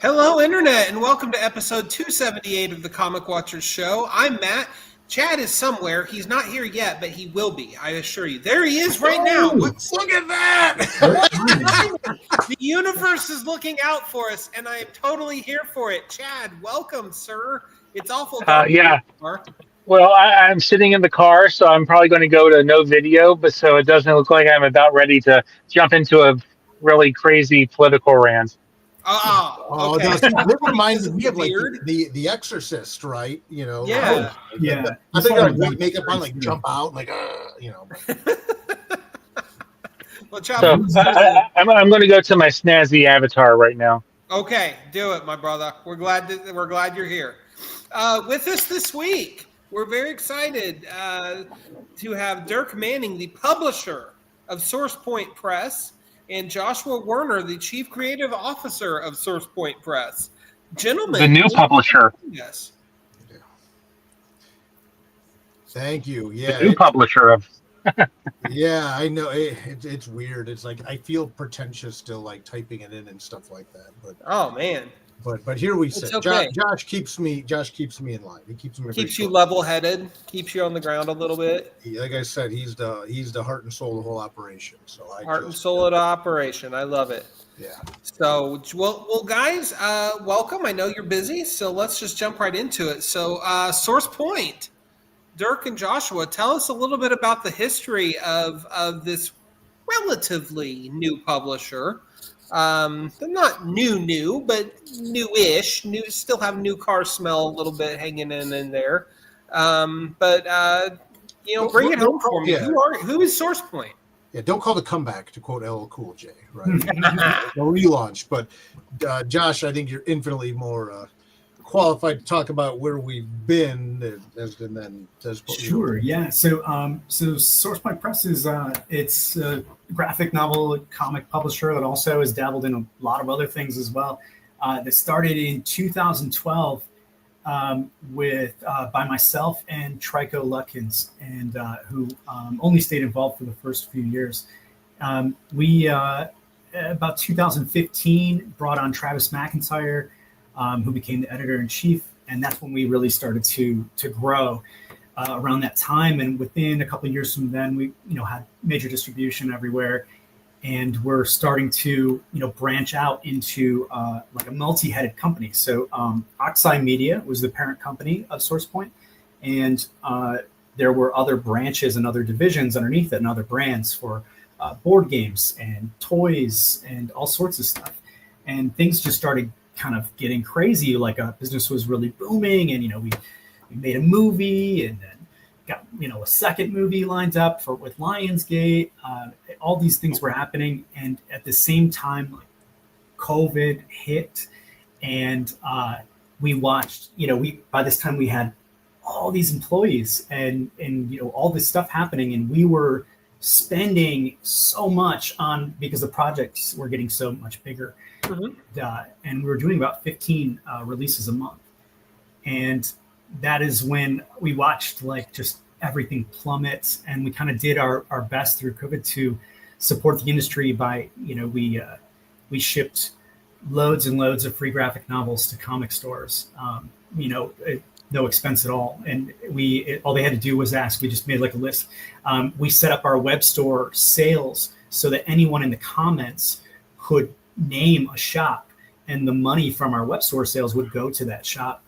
Hello, Internet, and welcome to episode 278 of the Comic Watchers Show. I'm Matt. Chad is somewhere. He's not here yet, but he will be, I assure you. There he is right now. Look at that! The universe is looking out for us, and I am totally here for it. Chad, welcome, sir. It's awful. Yeah. Well, I'm sitting in the car, so I'm probably going to go to no video, but so it doesn't look like I'm about ready to jump into a really crazy political rant. Okay. No, that reminds me of like the Exorcist, right? You know, yeah. I think I like makeup on, like jump out, like you know. Well, Chad, so I'm going to go to my snazzy avatar right now. Okay, do it, my brother. We're glad you're here. With us this week, we're very excited to have Dirk Manning, the publisher of SourcePoint Press, and Joshua Werner, the Chief Creative Officer of SourcePoint Press. Gentlemen. The new publisher. Yes. Thank you. Yeah. The new publisher of. Yeah, I know. It's weird. It's like I feel pretentious still, like typing it in and stuff like that. But oh man. But here we sit. Okay. Josh keeps me in line. He keeps you level-headed, keeps you on the ground a little bit. Like I said, he's the heart and soul of the whole operation. So heart and soul of the operation. I love it. Yeah. So well, guys, welcome. I know you're busy, so let's just jump right into it. So, SourcePoint, Dirk and Joshua, tell us a little bit about the history of this relatively new publisher. They're not new, but newish. Still have new car smell a little bit hanging in there. Bring it home for me. Yeah. Who is SourcePoint? Yeah, don't call the comeback, to quote LL Cool J, right? The relaunch. But Josh, I think you're infinitely more qualified to talk about where we've been and then sure. Yeah. So SourcePoint Press is it's a graphic novel comic publisher that also has dabbled in a lot of other things as well. That started in 2012 by myself and Trico Lutkins, and who only stayed involved for the first few years. We about 2015 brought on Travis McIntyre, who became the editor-in-chief, and that's when we really started to grow around that time. And within a couple of years from then, we had major distribution everywhere, and we're starting to branch out into like a multi-headed company. So Oxeye Media was the parent company of SourcePoint, and there were other branches and other divisions underneath it and other brands for board games and toys and all sorts of stuff. And things just started kind of getting crazy. Like business was really booming, and we made a movie, and then got a second movie lined up with Lionsgate. All these things were happening, and at the same time, like, COVID hit, and we watched. By this time we had all these employees and all this stuff happening, and we were spending so much on because the projects were getting so much bigger. Mm-hmm. And we were doing about 15 releases a month. And that is when we watched like just everything plummet. And we kind of did our best through COVID to support the industry by, we shipped loads and loads of free graphic novels to comic stores, no expense at all. And all they had to do was ask. We just made like a list. We set up our web store sales so that anyone in the comments could name a shop, and the money from our web store sales would go to that shop.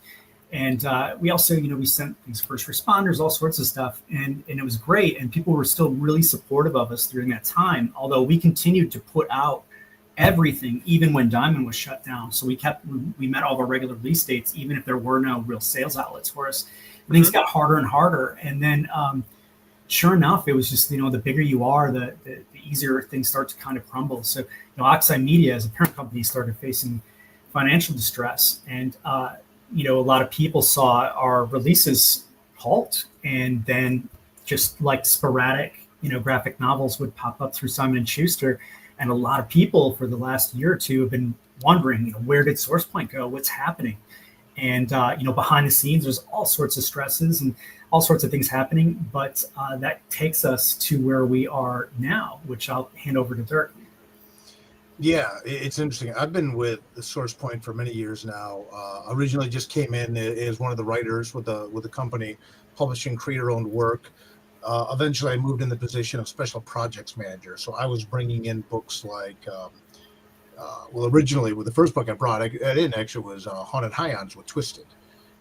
And we also, we sent these first responders, all sorts of stuff, and it was great. And people were still really supportive of us during that time, although we continued to put out everything, even when Diamond was shut down. So we met all of our regular release dates, even if there were no real sales outlets for us. And things got harder and harder. And then sure enough, it was just, the bigger you are, the easier things start to kind of crumble. So, Oxeye Media as a parent company started facing financial distress. And, a lot of people saw our releases halt, and then just like sporadic, graphic novels would pop up through Simon & Schuster. And a lot of people for the last year or two have been wondering, where did SourcePoint go? What's happening? And, behind the scenes, there's all sorts of stresses and all sorts of things happening. But that takes us to where we are now, which I'll hand over to Dirk. Yeah, it's interesting. I've been with Source Point for many years now. Originally, just came in as one of the writers with the company, publishing creator-owned work. Eventually, I moved in the position of special projects manager. So I was bringing in books like, well, originally with the first book I brought, I didn't actually was Haunted Highons with Twisted,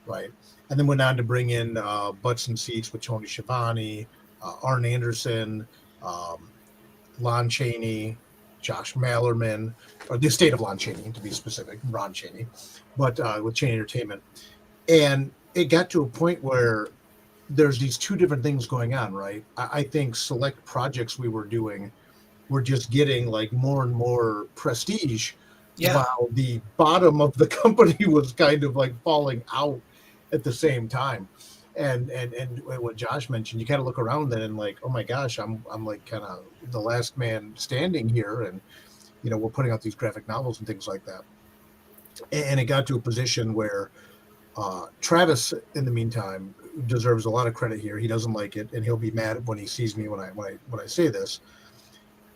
right? And then went on to bring in Butts and Seats with Tony Schiavone, Arn Anderson, um, Lon Chaney, Josh Mallerman, or the estate of Lon Chaney, to be specific, Ron Chaney, but with Chaney Entertainment. And it got to a point where there's these two different things going on, right? I think select projects we were doing were just getting like more and more prestige, Yeah. while the bottom of the company was kind of like falling out at the same time. And what Josh mentioned, you kind of look around then and like, oh my gosh, I'm like kind of the last man standing here, and we're putting out these graphic novels and things like that. And it got to a position where Travis, in the meantime, deserves a lot of credit here. He doesn't like it, and he'll be mad when he sees me when I say this.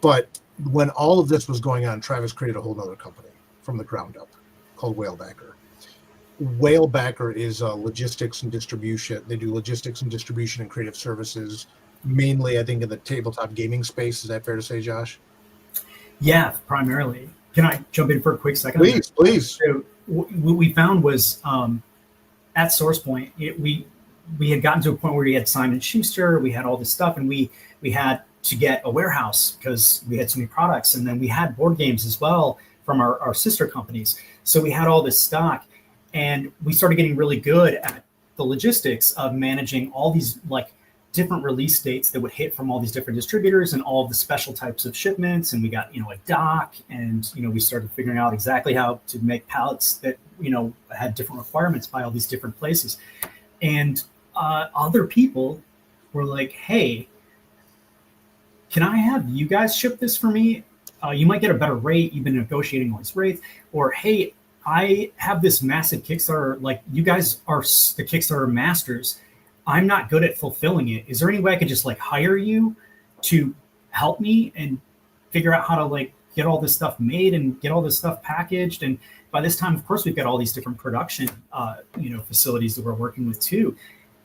But when all of this was going on, Travis created a whole other company from the ground up called Whalebacker. Whalebacker is logistics and distribution. They do logistics and distribution and creative services, mainly, I think, in the tabletop gaming space. Is that fair to say, Josh? Yeah, primarily. Can I jump in for a quick second? Please. So what we found was at SourcePoint, we had gotten to a point where we had Simon Schuster, we had all this stuff, and we had to get a warehouse because we had so many products, and then we had board games as well from our sister companies. So we had all this stock, and we started getting really good at the logistics of managing all these like different release dates that would hit from all these different distributors and all of the special types of shipments. And we got, a dock, and, we started figuring out exactly how to make pallets that, had different requirements by all these different places. And other people were like, hey, can I have you guys ship this for me? You might get a better rate. You've been negotiating all these rates. Or, hey, I have this massive Kickstarter. Like, you guys are the Kickstarter masters. I'm not good at fulfilling it. Is there any way I could just like hire you to help me and figure out how to like get all this stuff made and get all this stuff packaged? And by this time, of course, we've got all these different production, facilities that we're working with too.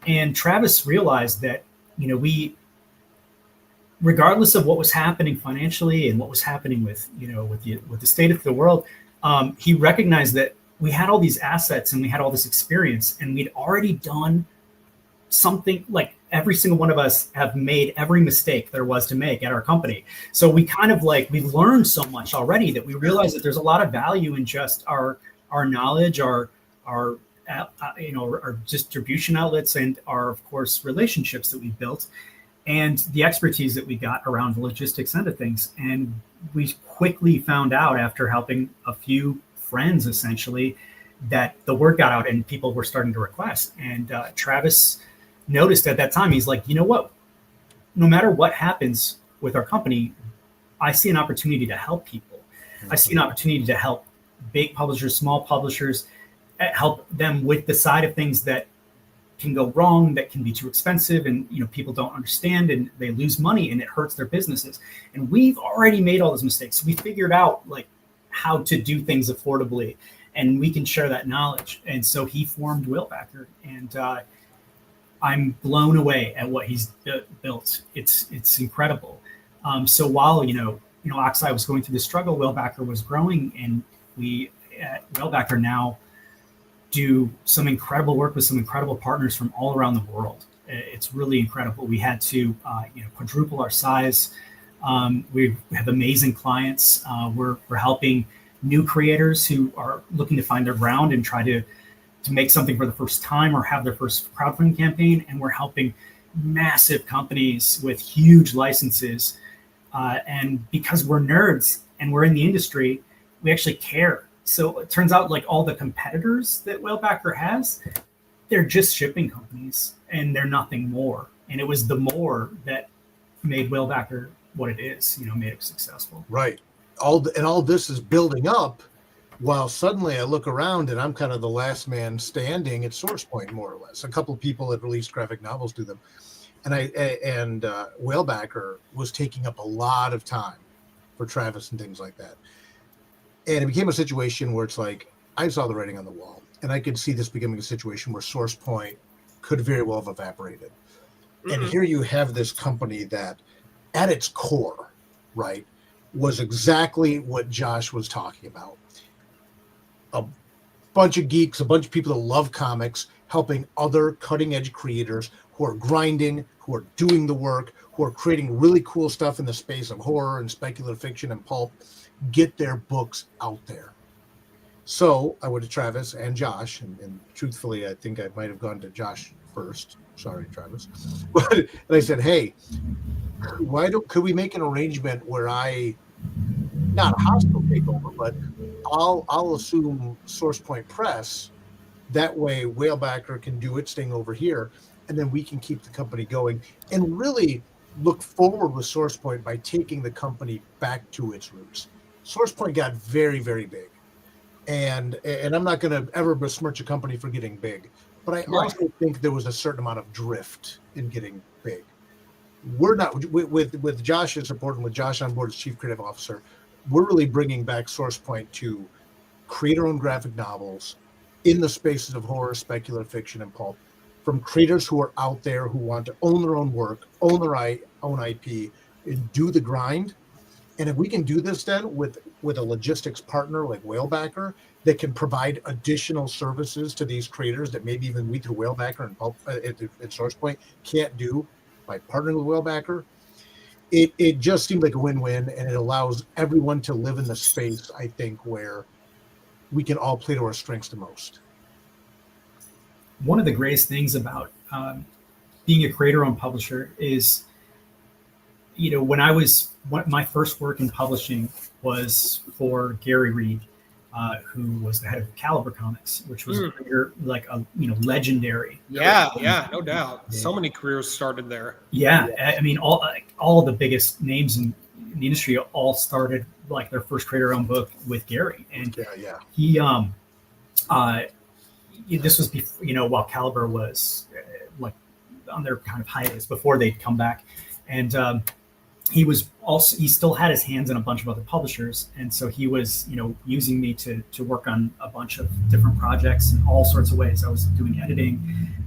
And Travis realized that, we, regardless of what was happening financially and what was happening with, with the state of the world, he recognized that we had all these assets and we had all this experience, and we'd already done something. Like every single one of us have made every mistake there was to make at our company. So we kind of like, we've learned so much already that we realize that there's a lot of value in just our knowledge, our distribution outlets, and our, of course, relationships that we built, and the expertise that we got around the logistics end of things. And we quickly found out, after helping a few friends essentially, that the word got out and people were starting to request. And Travis noticed at that time, he's like, you know what, no matter what happens with our company, I see an opportunity to help people. I see an opportunity to help big publishers, small publishers, help them with the side of things that can go wrong, that can be too expensive, and people don't understand, and they lose money, and it hurts their businesses. And we've already made all those mistakes. So we figured out like how to do things affordably, and we can share that knowledge. And so he formed Whalebacker, and I'm blown away at what he's built. It's incredible. So while Oxeye was going through the struggle, Whalebacker was growing, and we at Whalebacker now do some incredible work with some incredible partners from all around the world. It's really incredible. We had to quadruple our size. We have amazing clients. We're helping new creators who are looking to find their ground and try to make something for the first time or have their first crowdfunding campaign. And we're helping massive companies with huge licenses. And because we're nerds and we're in the industry, we actually care. So it turns out like all the competitors that Whalebacker has, they're just shipping companies and they're nothing more. And it was the more that made Whalebacker what it is, made it successful. Right. All this is building up, while suddenly I look around and I'm kind of the last man standing at SourcePoint, more or less. A couple of people had released graphic novels to them, and Whalebacker was taking up a lot of time for Travis and things like that. And it became a situation where it's like, I saw the writing on the wall, and I could see this becoming a situation where SourcePoint could very well have evaporated. And here you have this company that at its core, right, was exactly what Josh was talking about. A bunch of geeks, a bunch of people that love comics, helping other cutting edge creators who are grinding, who are doing the work, who are creating really cool stuff in the space of horror and speculative fiction and pulp, get their books out there. So I went to Travis and Josh, and truthfully, I think I might have gone to Josh first. Sorry, Travis. But and I said, hey, could we make an arrangement where not a hostile takeover, but I'll assume SourcePoint Press. That way, Whalebacker can do its thing over here, and then we can keep the company going and really look forward with SourcePoint by taking the company back to its roots. SourcePoint got very, very big, and I'm not going to ever besmirch a company for getting big, but I also think there was a certain amount of drift in getting big. We're not with Josh's support and with Josh on board as Chief Creative Officer. We're really bringing back SourcePoint to create our own graphic novels in the spaces of horror, speculative fiction, and pulp, from creators who are out there who want to own their own work, own their own IP, and do the grind. And if we can do this then with a logistics partner like Whalebacker that can provide additional services to these creators that maybe even we through Whalebacker and pulp at SourcePoint can't do by partnering with Whalebacker, it just seemed like a win-win, and it allows everyone to live in the space, I think, where we can all play to our strengths the most. One of the greatest things about being a creator-owned publisher is, when my first work in publishing was for Gary Reed, who was the head of Caliber Comics, which was a career, like a legendary. Yeah, no doubt. So many careers started there. Yeah, I mean, all the biggest names in the industry all started like their first creator-owned book with Gary, and he this was before, while Caliber was like on their kind of hiatus before they'd come back, and he still had his hands in a bunch of other publishers, and so he was using me to work on a bunch of different projects in all sorts of ways. I was doing editing,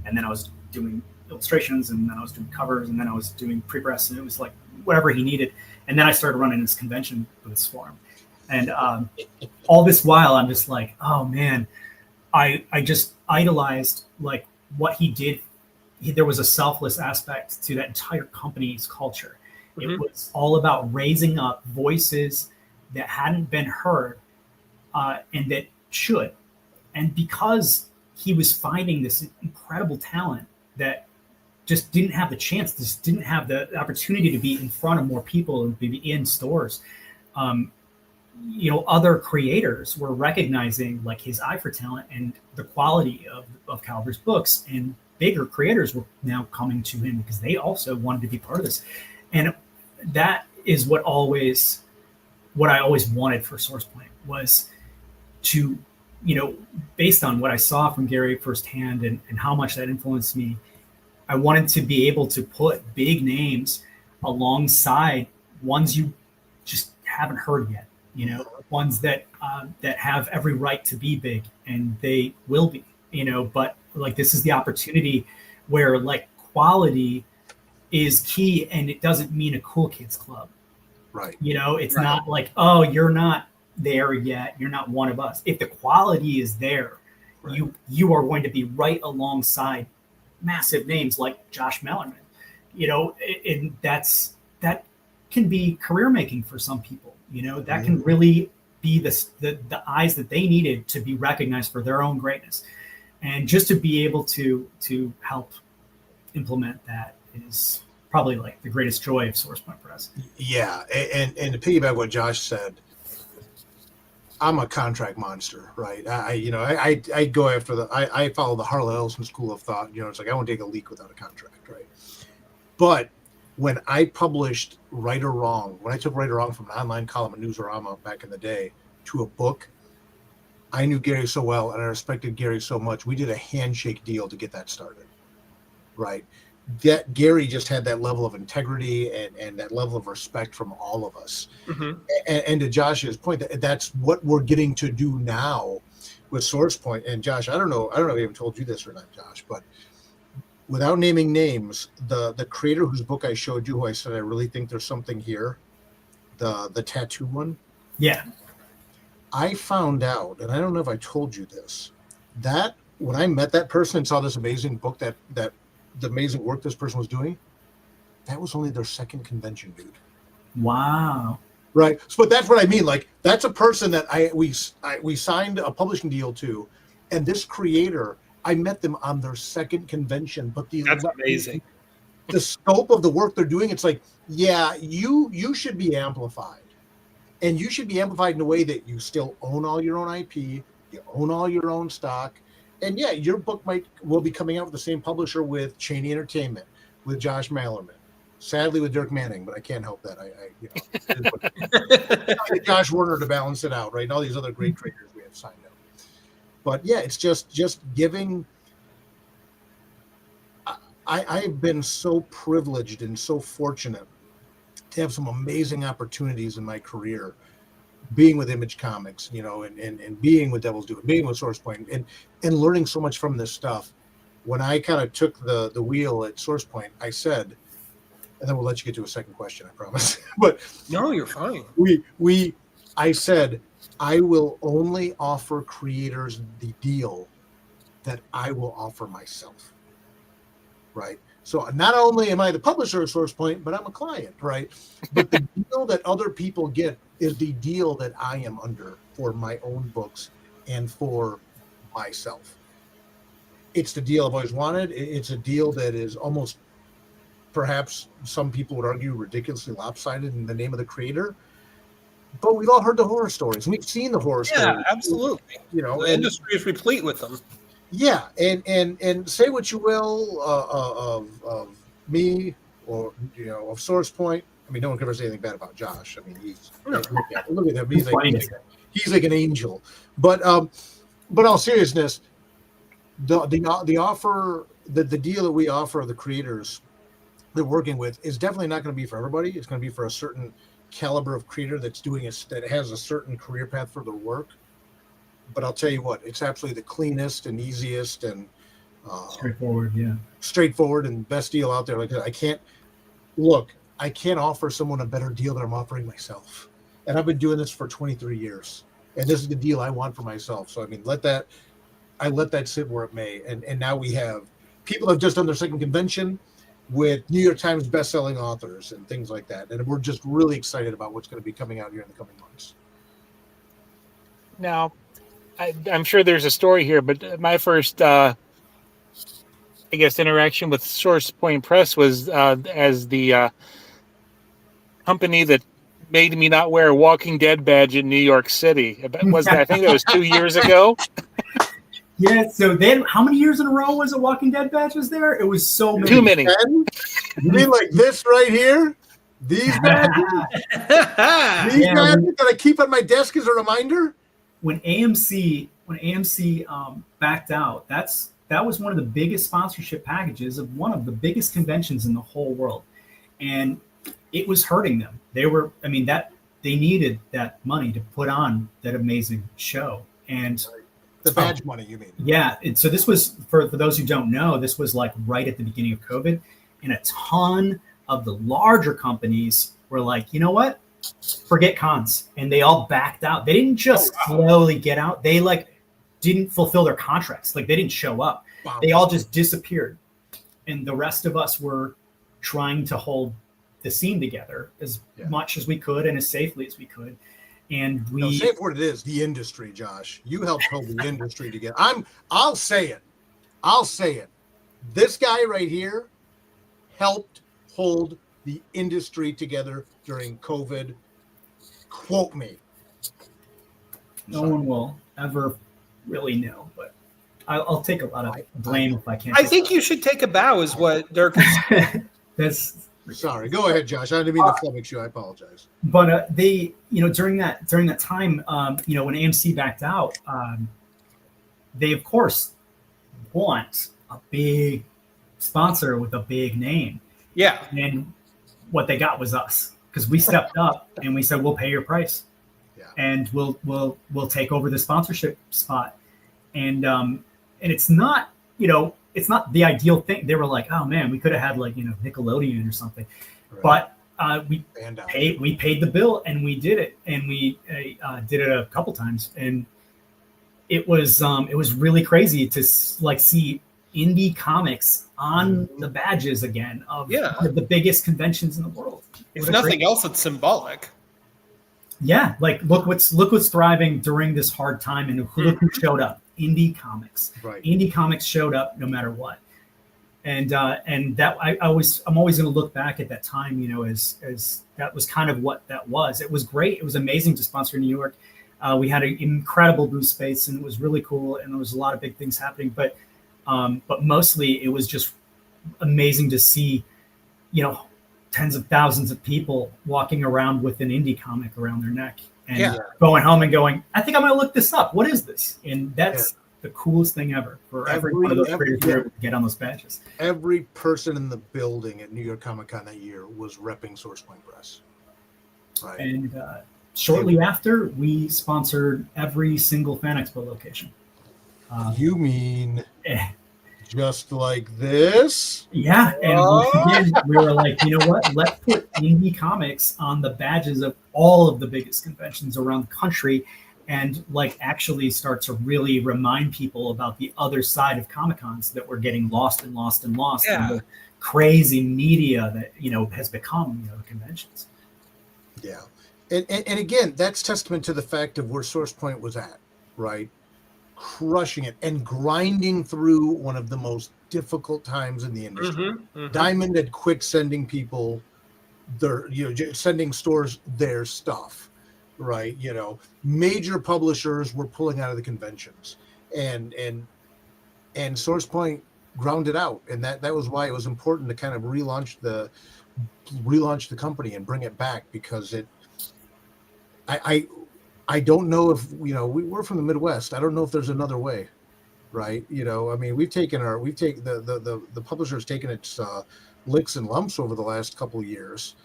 and then I was doing illustrations, and then I was doing covers, and then I was doing pre-press, and it was like whatever he needed. And then I started running this convention booths for him, and all this while I'm just like, oh man, I just idolized like what he did. There was a selfless aspect to that entire company's culture. It was all about raising up voices that hadn't been heard and that should. And because he was finding this incredible talent that just didn't have the chance, just didn't have the opportunity to be in front of more people and be in stores, other creators were recognizing like his eye for talent and the quality of Caliber's books, and bigger creators were now coming to him because they also wanted to be part of this. And that is what I always wanted for SourcePoint, was to, based on what I saw from Gary firsthand and how much that influenced me, I wanted to be able to put big names alongside ones you just haven't heard yet, ones that have every right to be big, and they will be, but like this is the opportunity where like quality is key, and it doesn't mean a cool kids club, right? It's not like, oh, you're not there yet, you're not one of us. If the quality is there, you are going to be right alongside massive names like Josh Mellerman, and that can be career making for some people. That can really be the eyes that they needed to be recognized for their own greatness, and just to be able to help implement that is probably like the greatest joy of SourcePoint Press. Yeah, and to piggyback what Josh said, I'm a contract monster, right? I go after I follow the Harlan Ellison school of thought. It's like I won't take a leak without a contract, right? But when I published Right or Wrong, when I took Right or Wrong from an online column at Newsarama back in the day to a book, I knew Gary so well and I respected Gary so much. We did a handshake deal to get that started, right? that Gary just had that level of integrity and that level of respect from all of us. Mm-hmm. And to Josh's point, that's what we're getting to do now with SourcePoint. And Josh, I don't know if I even told you this or not, Josh, but without naming names, the creator whose book I showed you, who I said I really think there's something here, the tattoo one. Yeah. I found out, and I don't know if I told you this, that when I met that person and saw this amazing book, that the amazing work this person was doing, that was only their second convention, dude. Wow. Right. So, but that's what I mean. Like, that's a person that we signed a publishing deal to, and this creator, I met them on their second convention. But that's amazing. The scope of the work they're doing, it's like, yeah, you should be amplified, and you should be amplified in a way that you still own all your own IP, you own all your own stock, and yeah, your book will be coming out with the same publisher with Cheney Entertainment, with Josh Mallerman. Sadly, with Dirk Manning, but I can't help that. I Josh Werner to balance it out, right? And all these other great creators we have signed up. But yeah, it's just giving. I've been so privileged and so fortunate to have some amazing opportunities in my career, being with Image Comics, and being with Devil's Due, being with SourcePoint, and learning so much from this stuff. When I kind of took the wheel at SourcePoint, I said, and then we'll let you get to a second question, I promise. But no, you're fine. I said, I will only offer creators the deal that I will offer myself. Right. So not only am I the publisher of SourcePoint, but I'm a client, right? But the deal that other people get is the deal that I am under for my own books and for myself. It's the deal I've always wanted. It's a deal that is almost, perhaps some people would argue, ridiculously lopsided in the name of the creator. But we've all heard the horror stories. We've seen the horror stories. Yeah, absolutely. The industry is replete with them. Yeah, and say what you will of me or of SourcePoint. I mean, no one can ever say anything bad about Josh. I mean, look at him. He's like an angel. But all seriousness, the offer, the deal that we offer the creators they're working with is definitely not going to be for everybody. It's going to be for a certain caliber of creator that has a certain career path for their work. But I'll tell you what, it's absolutely the cleanest and easiest and straightforward and best deal out there. Like, I can't offer someone a better deal than I'm offering myself. And I've been doing this for 23 years. And this is the deal I want for myself. So, I mean, let that sit where it may. And now we have people have just done their second convention with New York Times bestselling authors and things like that. And we're just really excited about what's going to be coming out here in the coming months. Now, I'm sure there's a story here, but my first, interaction with SourcePoint Press was as the company that made me not wear a Walking Dead badge in New York City. I think that was 2 years ago. Yeah. So then, how many years in a row was a Walking Dead badge was there? It was so many. Too many. You mean like this right here? These badges? These badges that I keep on my desk as a reminder? When AMC backed out, that was one of the biggest sponsorship packages of one of the biggest conventions in the whole world, and it was hurting them. They needed that money to put on that amazing show. And the badge money, you mean? Yeah. And so this was for those who don't know, this was like right at the beginning of COVID, and a ton of the larger companies were like, you know what? Forget cons, and they all backed out. They didn't just slowly get out. They didn't fulfill their contracts. Like, they didn't show up. Wow. They all just disappeared, and the rest of us were trying to hold the scene together as much as we could and as safely as we could. And say it for what it is, the industry, Josh. You helped hold the industry together. I'll say it. This guy right here helped hold the industry together during COVID. Quote me. No one will ever really know, but I'll take a lot of blame if I can't. I think you should take a bow, is what Dirk is. Sorry. Go ahead, Josh. I didn't mean to flummox you. I apologize. But during that time, when AMC backed out, they of course want a big sponsor with a big name. Yeah. And what they got was us, because we stepped up and we said, we'll pay your price. Yeah. And we'll take over the sponsorship spot. And it's not, it's not the ideal thing. They were like, oh man, we could have had like, Nickelodeon or something. Right. But we paid the bill and we did it. And we did it a couple times. And it was really crazy to like see indie comics on the badges again of one of the biggest conventions in the world. If nothing else, it's symbolic. Yeah, like look what's thriving during this hard time, and look who showed up. Indie comics. Right. Indie comics showed up no matter what. And that I'm always going to look back at that time, as that was kind of what that was. It was great. It was amazing to sponsor New York. We had an incredible booth space, and it was really cool, and there was a lot of big things happening. But mostly it was just amazing to see, tens of thousands of people walking around with an indie comic around their neck and going home and going, I think I'm going to look this up. What is this? And that's the coolest thing ever for every one of those creators to get on those badges. Every person in the building at New York Comic Con that year was repping Source Point Press. Right. And shortly after, we sponsored every single Fan Expo location. You mean just like this? Yeah, and once again, we were like, you know what? Let's put indie comics on the badges of all of the biggest conventions around the country, and like actually start to really remind people about the other side of Comic Cons that we're getting lost in the crazy media that has become conventions. Yeah, and again, that's testament to the fact of where Source Point was at, right? Crushing it and grinding through one of the most difficult times in the industry. Diamond had quit sending people their, sending stores their stuff, right? Major publishers were pulling out of the conventions, and Source Point ground it out, and that was why it was important to kind of relaunch the company and bring it back, because I don't know if we're from the Midwest. I don't know if there's another way, right? I mean, the publisher's taken its licks and lumps over the last couple of years.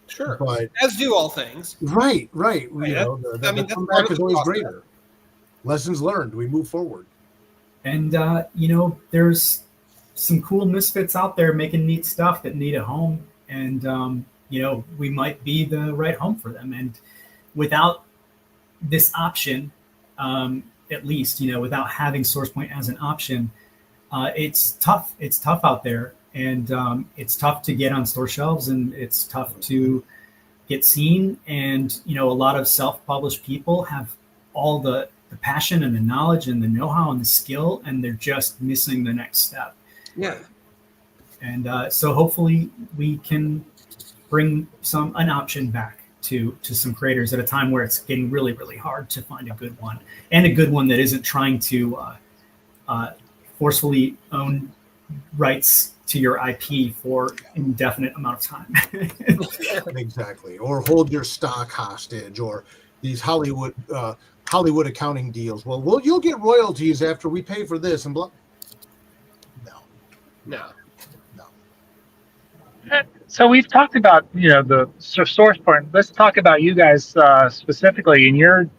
Sure, but as do all things. Right. The comeback is always greater. Lessons learned. We move forward. And there's some cool misfits out there making neat stuff that need a home, and we might be the right home for them. And without this option, at least, without having Source Point as an option, it's tough. It's tough out there, and it's tough to get on store shelves, and it's tough to get seen. And a lot of self-published people have all the passion and the knowledge and the know-how and the skill, and they're just missing the next step. Yeah. And so hopefully we can bring an option back to some creators at a time where it's getting really, really hard to find a good one, and a good one that isn't trying to forcefully own rights to your IP for indefinite amount of time. Exactly. Or hold your stock hostage, or these Hollywood accounting deals. Well, you'll get royalties after we pay for this and blah. No. So we've talked about the Source Point. Let's talk about you guys specifically in your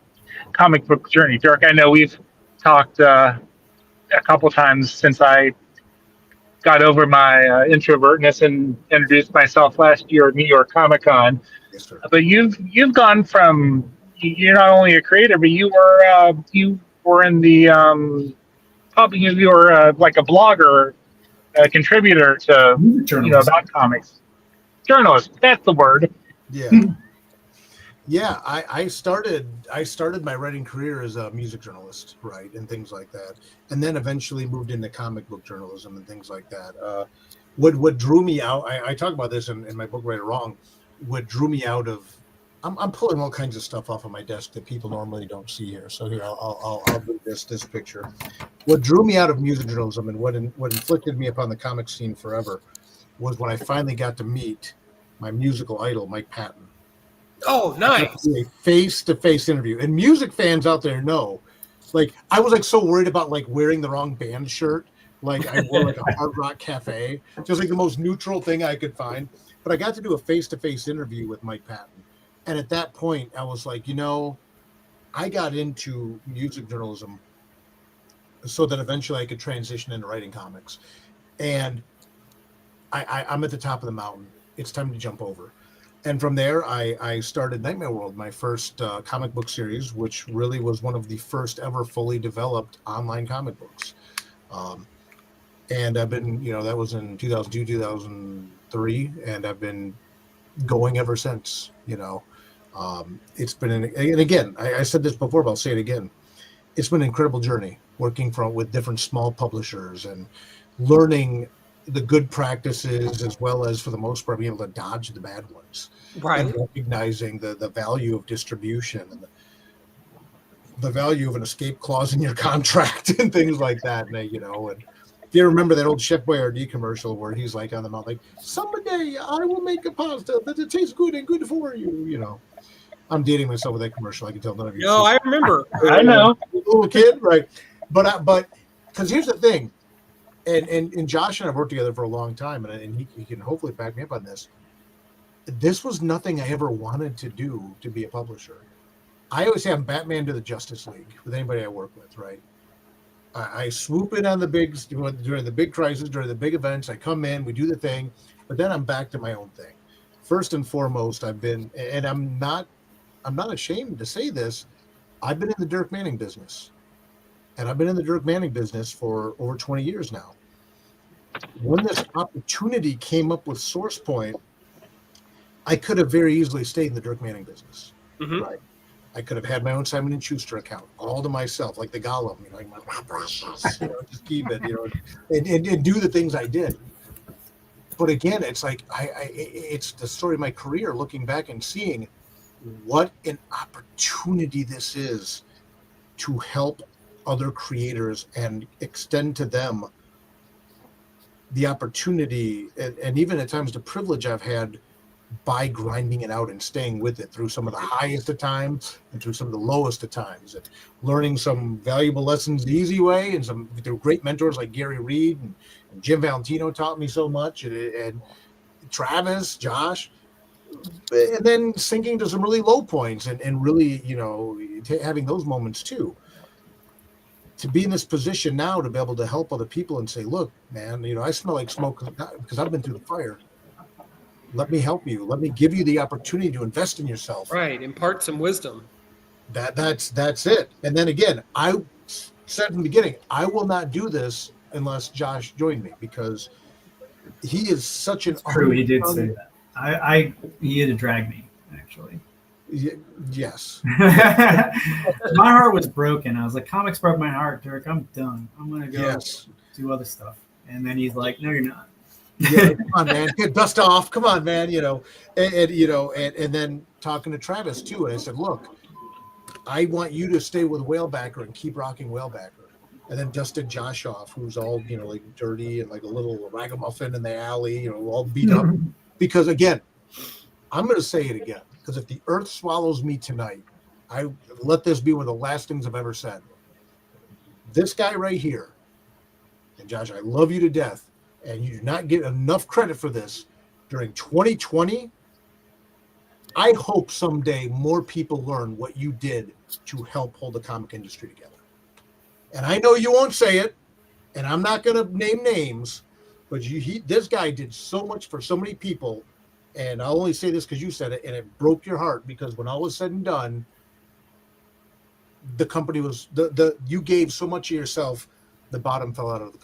comic book journey. Dirk, I know we've talked a couple times since I got over my introvertness and introduced myself last year at New York Comic Con. Yes, sir. But you've gone from, you're not only a creator, but you were in the public. You were like a blogger, a contributor to about comics. Journalist, that's the word. Yeah. I started my writing career as a music journalist, right, and things like that, and then eventually moved into comic book journalism and things like that. What drew me out, I talk about this in my book Right or Wrong. What drew me out of, I'm pulling all kinds of stuff off of my desk that people normally don't see here. So here I'll do this picture. What drew me out of music journalism and what inflicted me upon the comic scene forever was when I finally got to meet my musical idol, Mike Patton. Oh, nice. A face-to-face interview. And music fans out there know, like, I was like so worried about like wearing the wrong band shirt Like I wore like a Hard Rock Cafe, just like the most neutral thing I could find. But I got to do a face-to-face interview with Mike Patton. And at that point, I was like, I got into music journalism so that eventually I could transition into writing comics. And I'm at the top of the mountain. It's time to jump over. And from there, I started Nightmare World, my first comic book series, which really was one of the first ever fully developed online comic books. And I've been, that was in 2002, 2003, and I've been going ever since. It's been, and again, I said this before, but I'll say it again. It's been an incredible journey working with different small publishers and learning the good practices, as well as, for the most part, being able to dodge the bad ones. Right. And recognizing the value of distribution and the value of an escape clause in your contract and things like that. And, and if you remember that old Chef Boyardee commercial where he's like on the mouth, like, someday I will make a pasta that it tastes good and good for you, I'm dating myself with that commercial. I can tell none of you. No, I remember. I know. Little kid, right? But because here's the thing, and Josh and I have worked together for a long time, and he can hopefully back me up on this. This was nothing I ever wanted to do, to be a publisher. I always say I'm Batman to the Justice League with anybody I work with, right? I swoop in on the during the big crisis, during the big events. I come in, we do the thing, but then I'm back to my own thing. First and foremost, I've been, and I'm not ashamed to say this, I've been in the Dirk Manning business. And I've been in the Dirk Manning business for over 20 years now. When this opportunity came up with SourcePoint, I could have very easily stayed in the Dirk Manning business. Mm-hmm. Right? I could have had my own Simon & Schuster account, all to myself, like the Gollum, just keep it, and do the things I did. But again, it's like it's the story of my career, looking back and seeing what an opportunity this is to help other creators and extend to them the opportunity and even at times the privilege I've had by grinding it out and staying with it through some of the highest of times and through some of the lowest of times, and learning some valuable lessons the easy way, and some through great mentors like Gary Reed and Jim Valentino taught me so much, and Travis, Josh, and then sinking to some really low points and really, having those moments too. To be in this position now to be able to help other people and say, look, man, I smell like smoke because I've been through the fire. Let me help you. Let me give you the opportunity to invest in yourself. Right. Impart some wisdom. That's it. And then again, I said in the beginning, I will not do this unless Josh joined me, because he is such an true. He did say that. He had to drag me, actually. Yes. My heart was broken. I was like, comics broke my heart, Dirk. I'm done. I'm going to go do other stuff. And then he's like, no, you're not. Yeah, come on, man. Get dust off. Come on, man. And then talking to Travis too. And I said, look, I want you to stay with Whalebacker and keep rocking Whalebacker. And then dusted Josh off, who's all, like dirty and like a little ragamuffin in the alley, all beat up. Because again, I'm going to say it again, because if the earth swallows me tonight, I let this be one of the last things I've ever said. This guy right here, and Josh, I love you to death, and you do not get enough credit for this. During 2020, I hope someday more people learn what you did to help hold the comic industry together. And I know you won't say it, and I'm not going to name names, but this guy did so much for so many people. And I'll only say this because you said it, and it broke your heart, because when all was said and done, the company was you gave so much of yourself, the bottom fell out of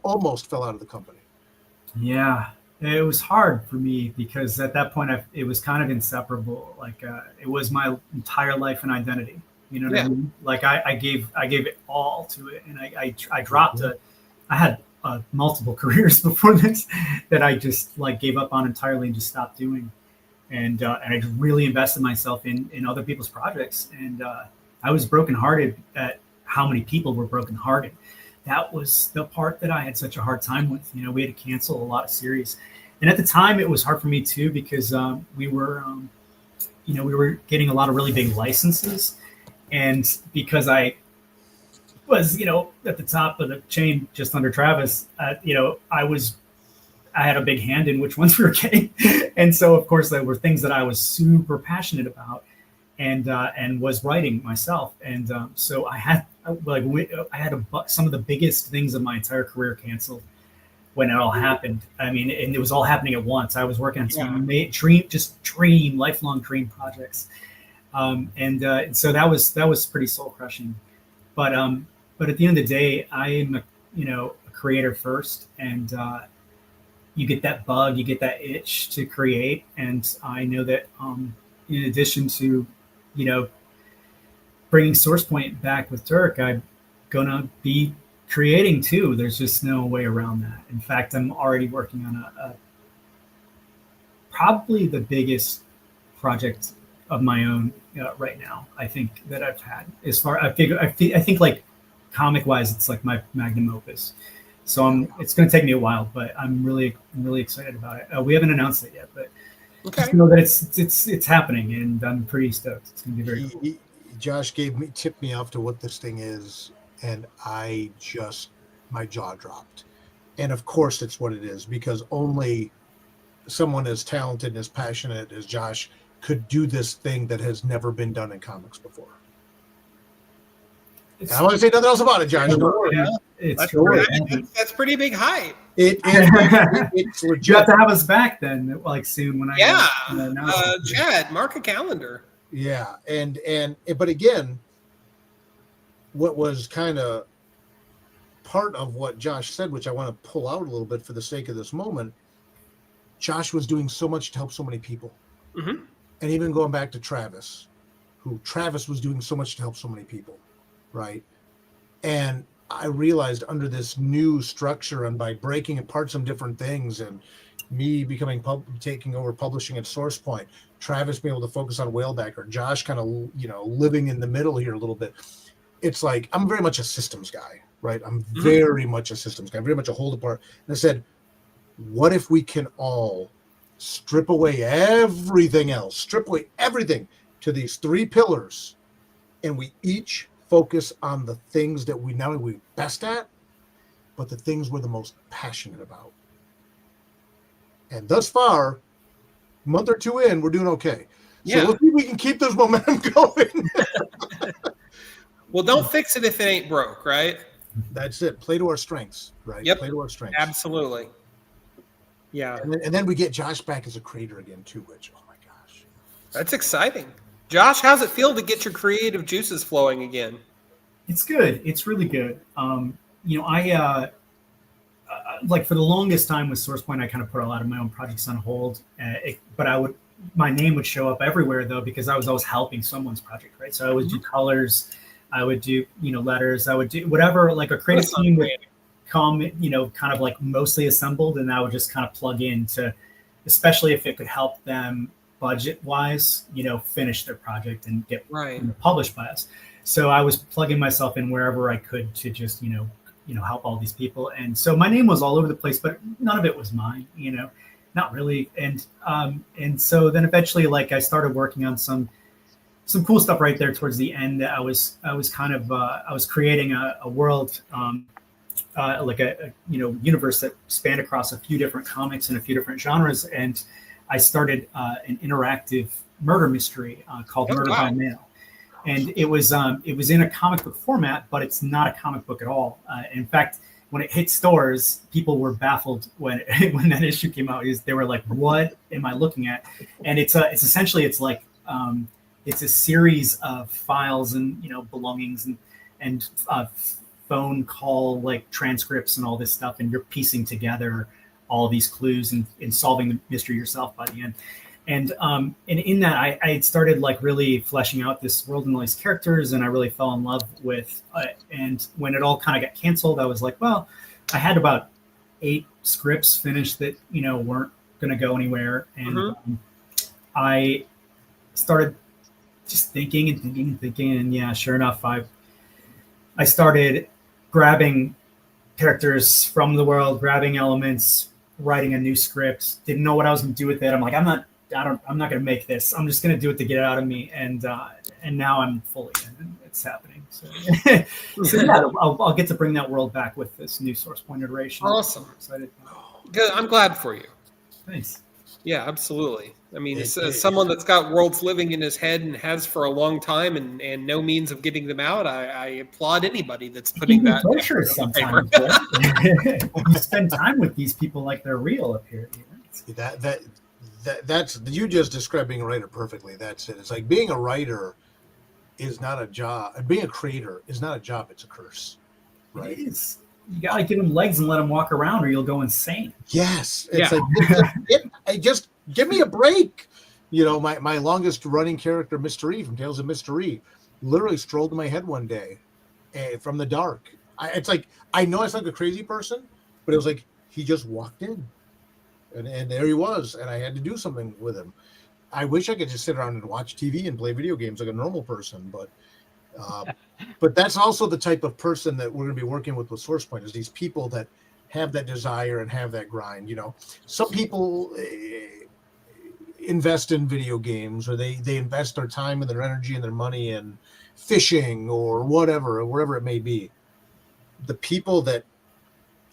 almost fell out of the company. Yeah, it was hard for me because at that point it was kind of inseparable. Like it was my entire life and identity. You know what I mean? Like I gave it all to it, and I dropped I had multiple careers before this that I just like gave up on entirely and just stopped doing, and I really invested myself in other people's projects, and I was brokenhearted at how many people were brokenhearted. That was the part that I had such a hard time with. We had to cancel a lot of series, and at the time it was hard for me too, because we were getting a lot of really big licenses, and because I was, at the top of the chain just under Travis, I had a big hand in which ones we were getting. And so, of course, there were things that I was super passionate about and was writing myself. And so I had some of the biggest things of my entire career canceled when it all happened. I mean, and it was all happening at once. I was working on some lifelong dream projects. And so that was pretty soul crushing. But at the end of the day, I am a creator first, and you get that bug, you get that itch to create. And I know that in addition to, bringing SourcePoint back with Dirk, I'm gonna be creating too. There's just no way around that. In fact, I'm already working on a probably the biggest project of my own right now. I think that I've had I think like comic wise, it's like my magnum opus. So it's going to take me a while, but I'm really excited about it. We haven't announced it yet, but just know that it's happening, and I'm pretty stoked. It's going to be very cool. Josh tipped me off to what this thing is, and my jaw dropped. And of course it's what it is, because only someone as talented and as passionate as Josh could do this thing that has never been done in comics before. I want to say nothing else about it, Josh. That's pretty big hype. It's legit. You have to have us back then, like soon when Chad, mark a calendar. Yeah, but again, what was kind of part of what Josh said, which I want to pull out a little bit for the sake of this moment, Josh was doing so much to help so many people. Mm-hmm. And even going back to Travis was doing so much to help so many people, right? And I realized under this new structure, and by breaking apart some different things, and me taking over publishing at SourcePoint, Travis being able to focus on Whalebacker, Josh kind of living in the middle here a little bit. It's like I'm very much a systems guy, right? I'm very much a systems guy, very much a hold apart. And I said, what if we can all strip away everything to these three pillars, and we each focus on the things that we not only best at, but the things we're the most passionate about. And thus far, a month or two in, we're doing okay. So let's see if we can keep this momentum going. Well, don't fix it if it ain't broke, right? That's it. Play to our strengths, right? Yep. Play to our strengths. Absolutely. Yeah. And then we get Josh back as a creator again, too, which, oh my gosh. That's exciting. Josh, how's it feel to get your creative juices flowing again? It's good. It's really good. I like for the longest time with SourcePoint, I kind of put a lot of my own projects on hold. But my name would show up everywhere though, because I was always helping someone's project, right? So I would do colors, I would do letters, I would do whatever. Like a creative team would come, kind of like mostly assembled, and I would just kind of plug in to, especially if it could help them budget wise, finish their project and get published by us. So I was plugging myself in wherever I could to just, help all these people. And so my name was all over the place, but none of it was mine, not really. And so then eventually, like, I started working on some cool stuff right there towards the end. I was creating a world, like a universe that spanned across a few different comics and a few different genres. And I started an interactive murder mystery called Murder by Mail. And it was in a comic book format, but it's not a comic book at all. In fact, when it hit stores, people were baffled when that issue came out. They were like, "What am I looking at?" And it's essentially it's a series of files and belongings and phone call like transcripts and all this stuff, and you're piecing together all these clues and solving the mystery yourself by the end. And in that, I started like really fleshing out this world and all these characters, and I really fell in love with. And when it all kind of got canceled, I was like, well, I had about 8 scripts finished that weren't going to go anywhere, and I started just thinking, and yeah, sure enough, I started grabbing characters from the world, grabbing elements, writing a new script. Didn't know what I was going to do with it. I'm like, I'm not I'm not going to make this. I'm just going to do it to get it out of me. And now I'm fully in, and it's happening. So, so yeah, I'll get to bring that world back with this new source point iteration. Awesome. I'm excited. Good. I'm glad for you. Thanks. Yeah, absolutely. I mean, as someone that's got worlds living in his head and has for a long time and no means of getting them out, I applaud anybody that's putting that. Pressure sometimes. Right? You spend time with these people like they're real up here. That's you just describing a writer perfectly. That's it. It's like being a writer is not a job. Being a creator is not a job. It's a curse. Right. It is. You gotta give them legs and let them walk around, or you'll go insane. Yes, it's like just give me a break. You know, my longest running character, Mr. E from Tales of Mr. E, literally strolled in my head one day from the dark. It's like I know I sound like a crazy person, but it was like he just walked in, and there he was, and I had to do something with him. I wish I could just sit around and watch TV and play video games like a normal person, but that's also the type of person that we're going to be working with SourcePoint, is these people that have that desire and have that grind. You know, some people invest in video games, or they invest their time and their energy and their money in fishing or whatever, wherever it may be. The people that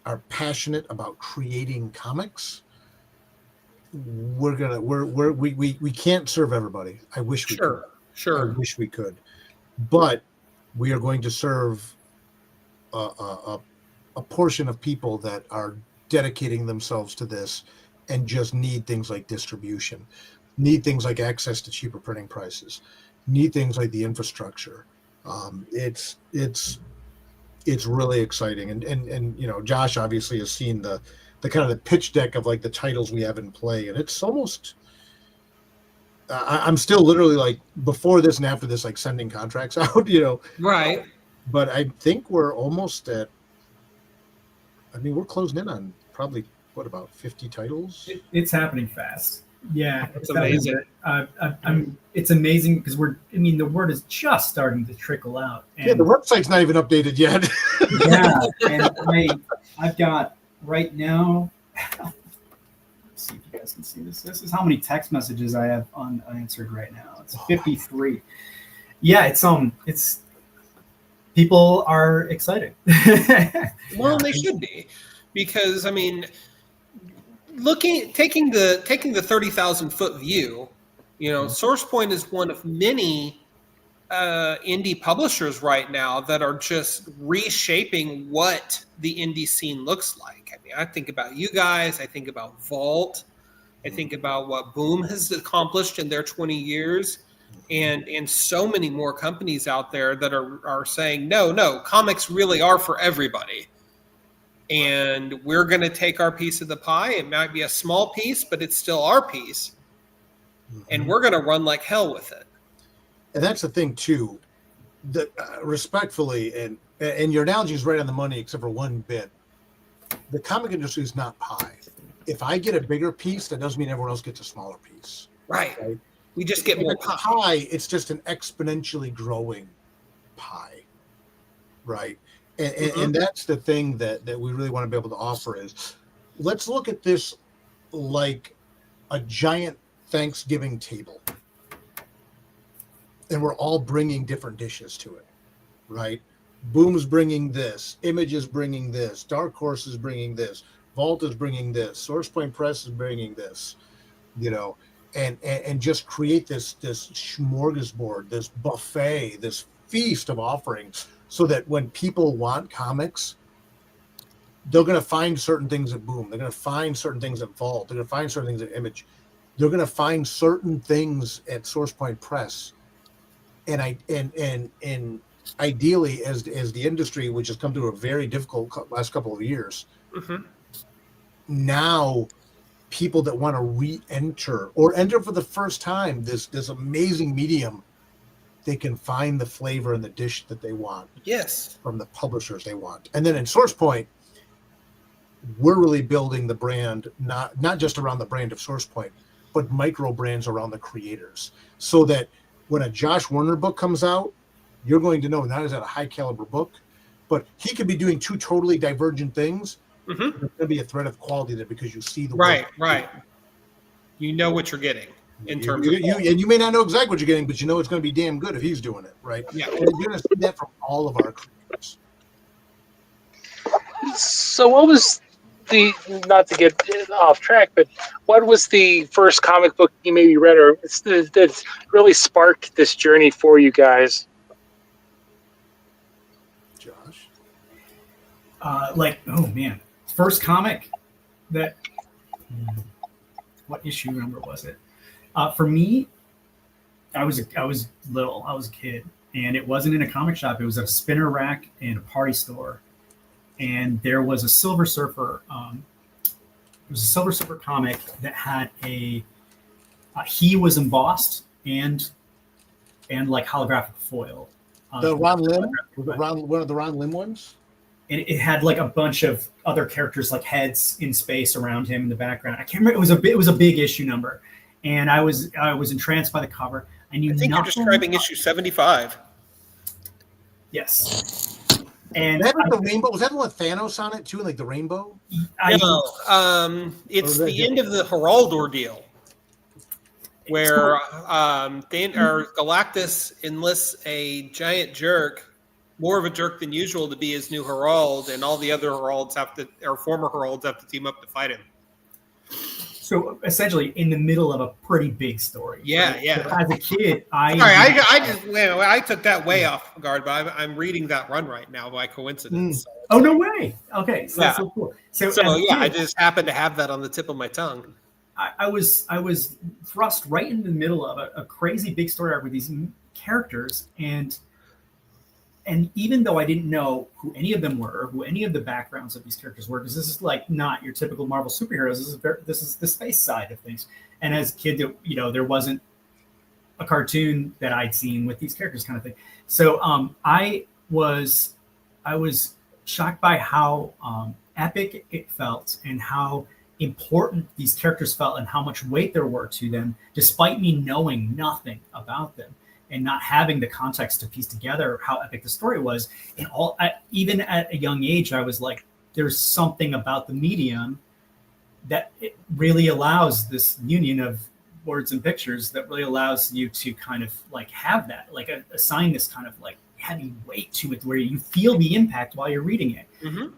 are passionate about creating comics, we can't serve everybody. I wish we could. Sure. I wish we could. But we are going to serve a portion of people that are dedicating themselves to this and just need things like distribution, need things like access to cheaper printing prices, need things like the infrastructure. It's really exciting. And you know, Josh obviously has seen the kind of the pitch deck of like the titles we have in play, and it's almost I'm still literally like before this and after this, like sending contracts out, you know. Right. But I think we're almost at, I mean, we're closing in on probably what, about 50 titles? It's happening fast. Yeah. It's amazing. It's amazing because the word is just starting to trickle out. And yeah. The website's not even updated yet. yeah. And I've got right now, see if you guys can see this. This is how many text messages I have unanswered right now. It's 53. Yeah, it's people are excited. Well, they should be, because I mean, taking the 30,000-foot view, you know, SourcePoint is one of many indie publishers right now that are just reshaping what the indie scene looks like. I mean, I think about you guys. I think about Vault. I think about what Boom has accomplished in their 20 years, and so many more companies out there that are saying, no, comics really are for everybody. And we're going to take our piece of the pie. It might be a small piece, but it's still our piece. Mm-hmm. And we're going to run like hell with it. And that's the thing too, that respectfully, and your analogy is right on the money, except for one bit. The comic industry is not pie. If I get a bigger piece, that doesn't mean everyone else gets a smaller piece. Right. We just get more pie. It's just an exponentially growing pie, right? And that's the thing that we really want to be able to offer is, let's look at this like a giant Thanksgiving table. And we're all bringing different dishes to it, right? Boom's bringing this, Image is bringing this, Dark Horse is bringing this, Vault is bringing this, SourcePoint Press is bringing this, you know, and just create this smorgasbord, this buffet, this feast of offerings, so that when people want comics, they're going to find certain things at Boom, they're going to find certain things at Vault, they're going to find certain things at Image, they're going to find certain things at SourcePoint Press. And ideally, as the industry, which has come through a very difficult last couple of years, now people that want to re-enter or enter for the first time this amazing medium, they can find the flavor and the dish that they want. Yes, from the publishers they want. And then in SourcePoint, we're really building the brand, not just around the brand of SourcePoint, but micro brands around the creators, so that when a Josh Werner book comes out, you're going to know not is that a high caliber book, but he could be doing two totally divergent things. There's going to be a thread of quality there because you see the right. You know what you're getting. in You, terms you, of you, and you may not know exactly what you're getting, but you know it's going to be damn good if he's doing it, right? Yeah. And you're going to see that from all of our creators. So what was the, not to get off track, but what was the first comic book you maybe read or that really sparked this journey for you guys? Josh? Oh man, first comic that, what issue number was it? For me, I was little. I was a kid, and it wasn't in a comic shop. It was at a spinner rack in a party store, and there was a Silver Surfer. It was a Silver Surfer comic that had a he was embossed and like holographic foil. The Ron Lim, one of the Ron Lim ones. And it had like a bunch of other characters, like heads in space around him in the background. I can't remember. It was a big issue number, and I was entranced by the cover. I knew. I think you're describing issue 75. Yes. And that was the rainbow. Was that the one with Thanos on it too? Like the rainbow? No, it's the end of the Herald ordeal, where Galactus enlists a giant jerk, more of a jerk than usual, to be his new Herald, and all the other Heralds former Heralds have to team up to fight him. So essentially, in the middle of a pretty big story. Yeah, right? yeah. So as a kid, I took that way off guard, but I'm reading that run right now by coincidence. Oh, no way. Okay, so yeah. that's so cool. So yeah, I just happened to have that on the tip of my tongue. I was thrust right into the middle of a crazy big story arc with these characters, and even though I didn't know who any of them were, who any of the backgrounds of these characters were, because this is like not your typical Marvel superheroes. This is the space side of things. And as a kid, there wasn't a cartoon that I'd seen with these characters, kind of thing. So I was shocked by how epic it felt and how important these characters felt and how much weight there were to them, despite me knowing nothing about them and not having the context to piece together how epic the story was. And even at a young age, I was like, there's something about the medium that it really allows this union of words and pictures that really allows you to kind of like have that, like assign this kind of like heavy weight to it where you feel the impact while you're reading it. Mm-hmm.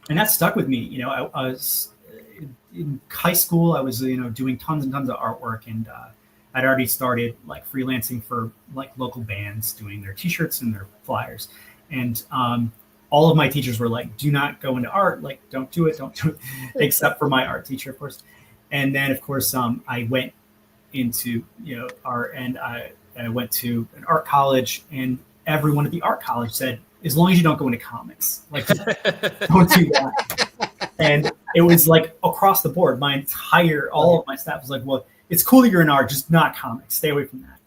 And that stuck with me. I was in high school, I was, doing tons and tons of artwork, and I'd already started like freelancing for like local bands, doing their t-shirts and their flyers. And all of my teachers were like, do not go into art. Like, don't do it, except for my art teacher, of course. And then, of course, I went into, art, and I went to an art college, and everyone at the art college said, as long as you don't go into comics, like, don't do that. And it was like across the board, all of my staff was like, well, it's cool that you're in art, just not comics. Stay away from that.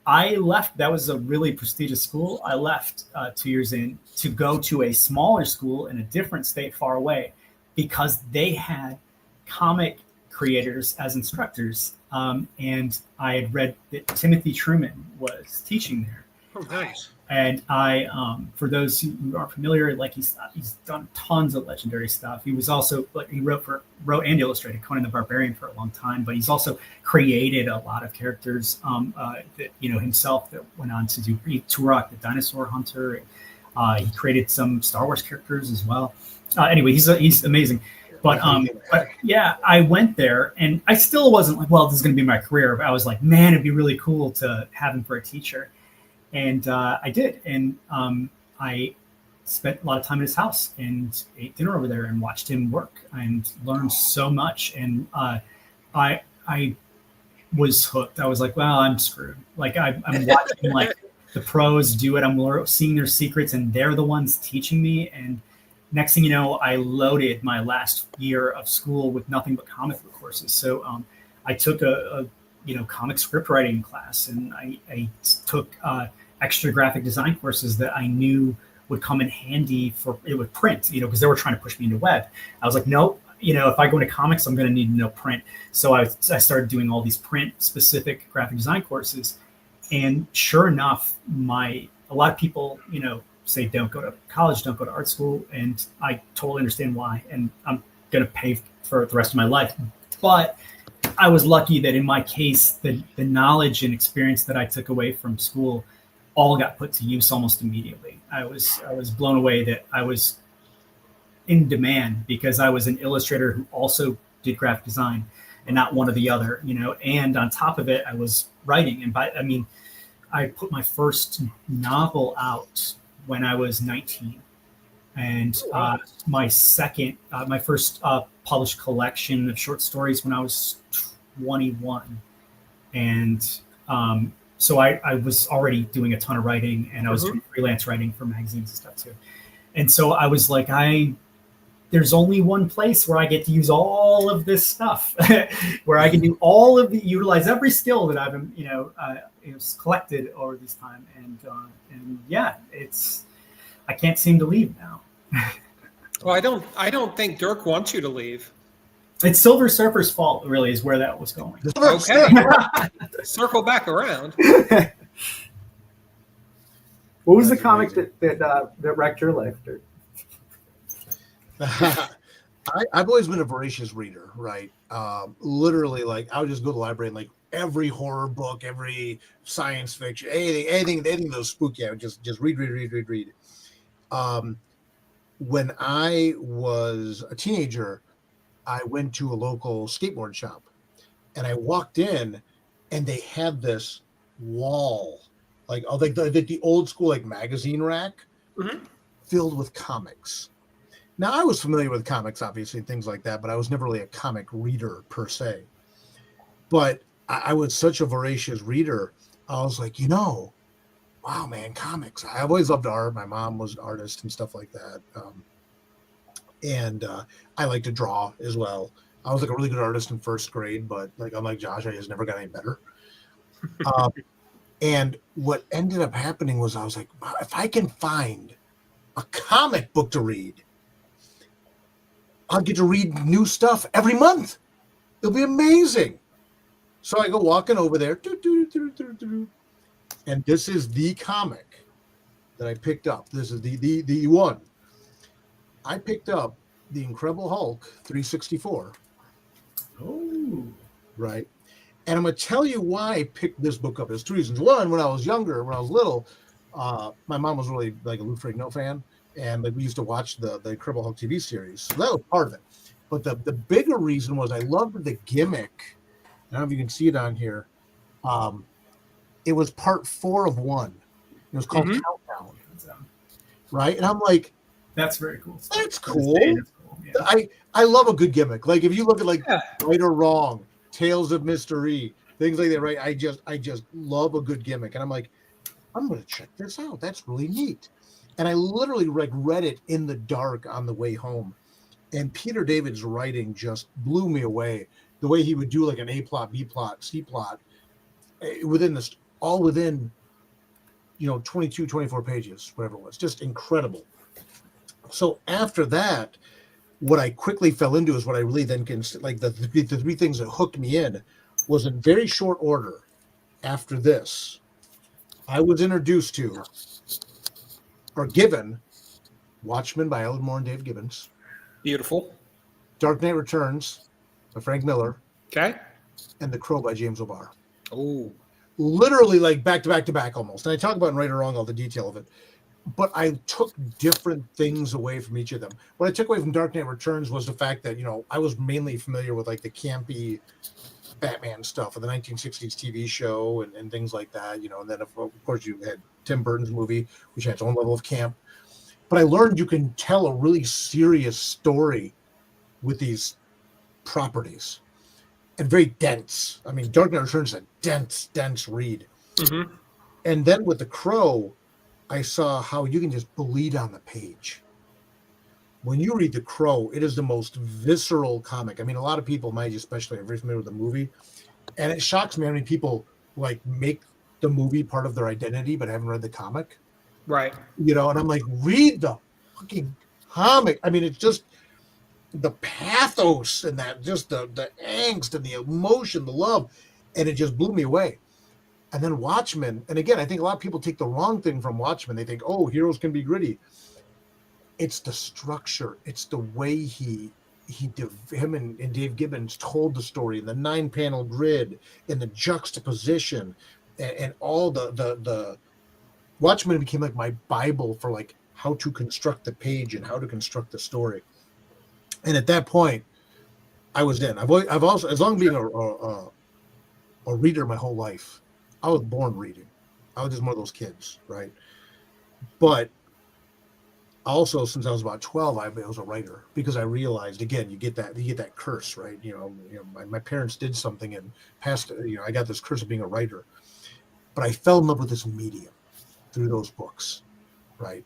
I left. That was a really prestigious school. I left 2 years in to go to a smaller school in a different state far away because they had comic creators as instructors. And I had read that Timothy Truman was teaching there. Oh, nice. And for those who aren't familiar, like he's done tons of legendary stuff. He was also he wrote and illustrated Conan the Barbarian for a long time, but he's also created a lot of characters that himself that went on to do Turok, the dinosaur hunter. He created some Star Wars characters as well. Anyway, he's amazing. But yeah, I went there, and I still wasn't like, well, this is going to be my career. But I was like, man, it'd be really cool to have him for a teacher. And I did. And I spent a lot of time at his house and ate dinner over there and watched him work and learned so much. And I was hooked. I was like, well, I'm screwed. Like I'm watching like the pros do it. I'm seeing their secrets, and they're the ones teaching me. And next thing you know, I loaded my last year of school with nothing but comic book courses. So I took a comic script writing class, and I took extra graphic design courses that I knew would come in handy for it with print, because they were trying to push me into web. I was like, nope, if I go into comics, I'm going to need to know print. So I started doing all these print specific graphic design courses. And sure enough, a lot of people, say, don't go to college, don't go to art school. And I totally understand why. And I'm going to pay for the rest of my life. But I was lucky that in my case, the knowledge and experience that I took away from school all got put to use almost immediately. I was blown away that I was in demand because I was an illustrator who also did graphic design and not one or the other, and on top of it, I was writing. And I put my first novel out when I was 19. And my first published collection of short stories when I was 21. And so I was already doing a ton of writing, and I was doing freelance writing for magazines and stuff too. And so I was like, there's only one place where I get to use all of this stuff, where I can do utilize every skill that I've collected over this time. And yeah, I can't seem to leave now. Well, I don't think Dirk wants you to leave. It's Silver Surfer's fault, really, is where that was going. Okay. Circle back around. What was the comic that wrecked your life, Dirk? I've always been a voracious reader, right? Literally, like I would just go to the library and like every horror book, every science fiction, anything that was spooky, I would just read. When I was a teenager, I went to a local skateboard shop, and I walked in, and they had this wall, like the old school like magazine rack, filled with comics. Now I was familiar with comics, obviously, and things like that, but I was never really a comic reader per se. But I was such a voracious reader. I was like, wow, man, comics. I've always loved art. My mom was an artist and stuff like that. And I like to draw as well. I was like a really good artist in first grade, but like unlike Josh, I just never got any better. And what ended up happening was I was like, wow, if I can find a comic book to read, I'll get to read new stuff every month. It'll be amazing. So I go walking over there. And this is the comic that I picked up. This is the one. I picked up the Incredible Hulk 364. Oh. Right. And I'm going to tell you why I picked this book up. There's two reasons. One, when I was younger, when I was little, my mom was really like a Lou Ferrigno fan. And like we used to watch the Incredible Hulk TV series. So that was part of it. But the bigger reason was I loved the gimmick. I don't know if you can see it on here. It was part 4 of 1. It was called Countdown. Right? And I'm like, that's very cool. That's cool. Yeah. I love a good gimmick. Like if you look at like Right or Wrong, Tales of Mystery, things like that, right? I just love a good gimmick. And I'm like, I'm gonna check this out. That's really neat. And I literally like read it in the dark on the way home. And Peter David's writing just blew me away. The way he would do like an A plot, B plot, C plot within this, all within 22, 24 pages, whatever it was. Just incredible. So after that, what I quickly fell into is what I really then can, like the three things that hooked me in was in very short order. After this, I was introduced to or given Watchmen by Alan Moore and Dave Gibbons. Beautiful. Dark Knight Returns by Frank Miller. Okay. And The Crow by James O'Barr. Oh. Literally like back to back to back almost. And I talk about in Right or Wrong all the detail of it. But I took different things away from each of them. What I took away from Dark Knight Returns was the fact that, I was mainly familiar with like the campy Batman stuff of the 1960s TV show and things like that, and then of course you had Tim Burton's movie, which had its own level of camp. But I learned you can tell a really serious story with these properties and very dense. I mean, Dark Knight Returns is a dense read. Mm-hmm. And then with The Crow, I saw how you can just bleed on the page. When you read The Crow, it is the most visceral comic. I mean, a lot of people, especially, are very familiar with the movie. And it shocks me how many people like make the movie part of their identity but haven't read the comic. Right. And I'm like, read the fucking comic. I mean, it's just the pathos and that, just the angst and the emotion, the love. And it just blew me away. And then Watchmen, and again, I think a lot of people take the wrong thing from Watchmen. They think, oh, heroes can be gritty. It's the structure. It's the way he him and Dave Gibbons told the story in the 9-panel grid, in the juxtaposition, and all the Watchmen became like my Bible for like how to construct the page and how to construct the story. And at that point, I was in. I've also, as long as being a reader my whole life, I was born reading. I was just one of those kids, right? But also, since I was about 12, I was a writer because I realized, again, you get that curse, right? My parents did something and passed. I got this curse of being a writer, but I fell in love with this medium through those books, right?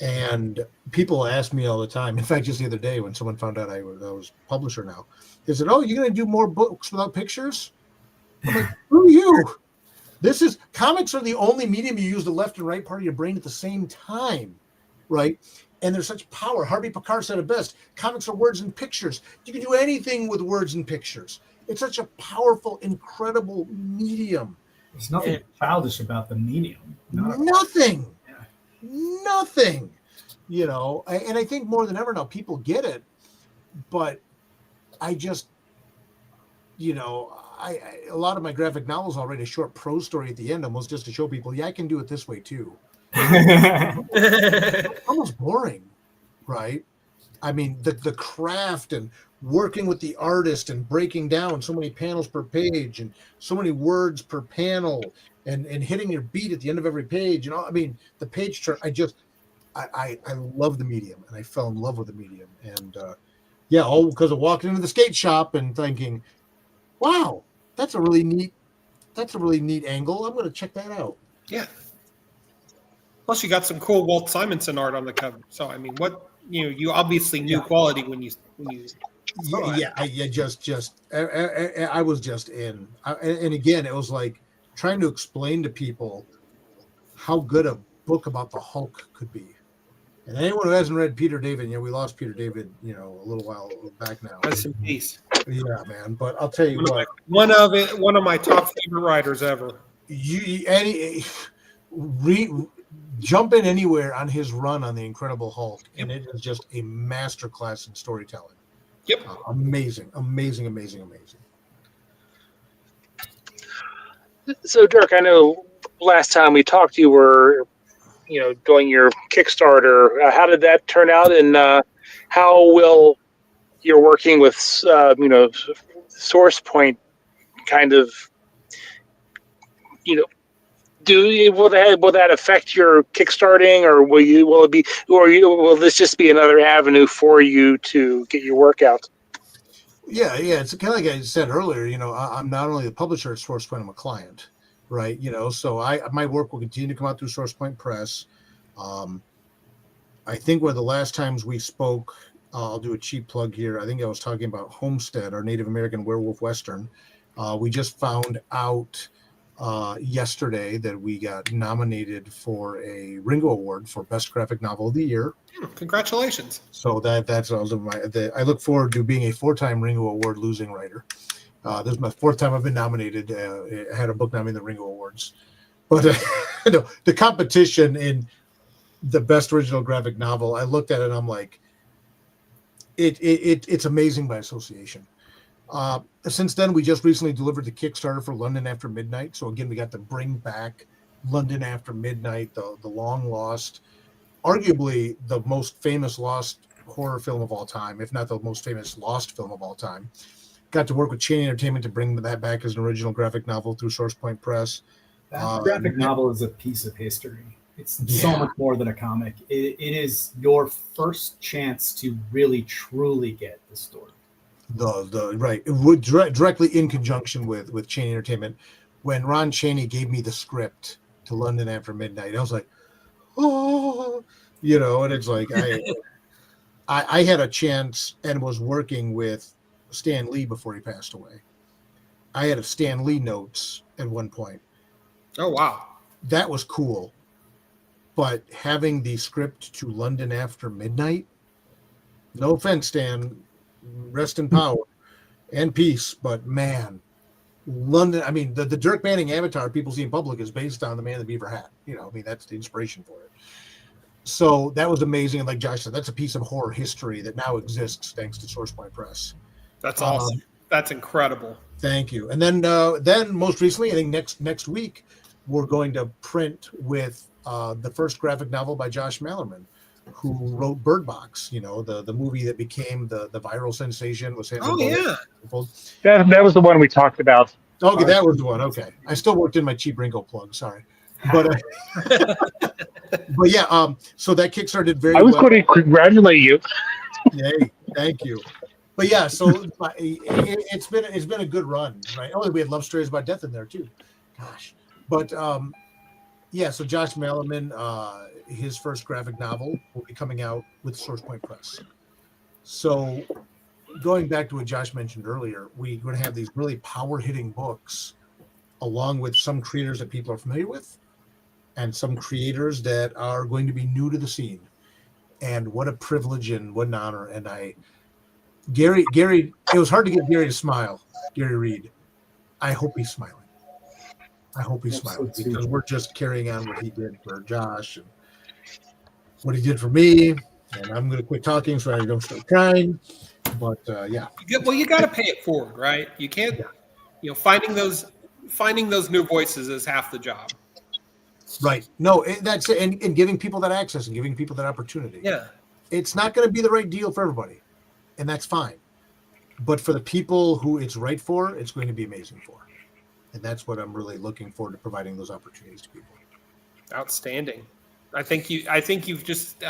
And people ask me all the time. In fact, just the other day when someone found out I was publisher now, they said, "Oh, you're going to do more books without pictures?" I'm like, "Who are you? Comics are the only medium you use the left and right part of your brain at the same time, right? And there's such power. Harvey Pekar said it best. Comics are words and pictures. You can do anything with words and pictures. It's such a powerful, incredible medium. There's nothing childish about the medium. Nothing. Nothing. And I think more than ever now people get it, but I just, a lot of my graphic novels already a short prose story at the end, almost just to show people, I can do it this way too. Almost boring, right? I mean, the craft and working with the artist and breaking down so many panels per page and so many words per panel and hitting your beat at the end of every page. I mean, the page turn. I love the medium, and I fell in love with the medium, and all because of walking into the skate shop and thinking, wow, that's a really neat angle. I'm going to check that out. Yeah. Plus, you got some cool Walt Simonson art on the cover. So, I mean, you obviously knew quality when you. I was just in, and again, it was like trying to explain to people how good a book about the Hulk could be. And anyone who hasn't read Peter David, we lost Peter David, a little while back now. Rest in peace. Yeah, man. But I'll tell you one of my top favorite writers ever. Jump in anywhere on his run on the Incredible Hulk, and it is just a masterclass in storytelling. Yep. Amazing. So, Dirk, I know last time we talked, you were, doing your Kickstarter. How did that turn out, and how will your working with, Source Point kind of, will that affect your kickstarting, or will this just be another avenue for you to get your work out? Yeah. It's kind of like I said earlier. I'm not only the publisher at Source Point, I'm a client, right? So my work will continue to come out through Source Point Press. I think one of the last times we spoke, I'll do a cheap plug here. I think I was talking about Homestead, our Native American werewolf Western. We just found out yesterday that we got nominated for a Ringo Award for Best Graphic Novel of the Year. Congratulations! So that's I look forward to being a 4-time Ringo Award losing writer. This is my 4th time I've been nominated. I had a book nominated in the Ringo Awards, but the competition in the Best Original Graphic Novel, I looked at it and I'm like, it's amazing by association. Since then, we just recently delivered the Kickstarter for London After Midnight. So again, we got to bring back London After Midnight, the long lost, arguably the most famous lost horror film of all time, if not the most famous lost film of all time. Got to work with Cheney Entertainment to bring that back as an original graphic novel through Source Point Press. That graphic novel is a piece of history. It's so much more than a comic. It is your first chance to really, truly get the story. Right, directly in conjunction with Cheney Entertainment. When Ron Cheney gave me the script to London After Midnight, I was like, oh, and it's like I had a chance and was working with Stan Lee before he passed away. I had a Stan Lee notes at one point. Oh wow, that was cool. But having the script to London After Midnight, no offense, Stan, rest in power and peace, but man, London, I mean, the Dirk Manning avatar people see in public is based on the Man in the Beaver Hat. That's the inspiration for it. So that was amazing. And like Josh said, that's a piece of horror history that now exists thanks to SourcePoint Press. That's awesome. That's incredible. Thank you. And then most recently, I think next week, we're going to print with the first graphic novel by Josh Malerman, who wrote Bird Box. You know, the movie that became the viral sensation was. Oh yeah, that was the one we talked about. Okay, that was the one. Okay, I still worked in my cheap Ringo plug. Sorry, but but yeah. So that kickstarted very. I was well. going to congratulate you. Yay, thank you. But yeah, so it's been a good run, right? Oh, we had Love Stories About Death in there too. Gosh, but yeah. So Josh Malerman, his first graphic novel will be coming out with SourcePoint Press. So going back to what Josh mentioned earlier, we're going to have these really power-hitting books, along with some creators that people are familiar with, and some creators that are going to be new to the scene. And what a privilege and what an honor! And Gary, it was hard to get Gary to smile. Gary Reed, I hope he's smiling. I hope he's smiling because we're just carrying on what he did for Josh and what he did for me. And I'm going to quit talking so I don't start crying. But yeah. Well, you got to pay it forward, right? You can't. You know, finding those new voices is half the job. Right. No, that's it. And giving people that access and giving people that opportunity. Yeah. It's not going to be the right deal for everybody. And that's fine. But for the people who it's right for, it's going to be amazing for. And that's what I'm really looking forward to, providing those opportunities to people. Outstanding. I think you've just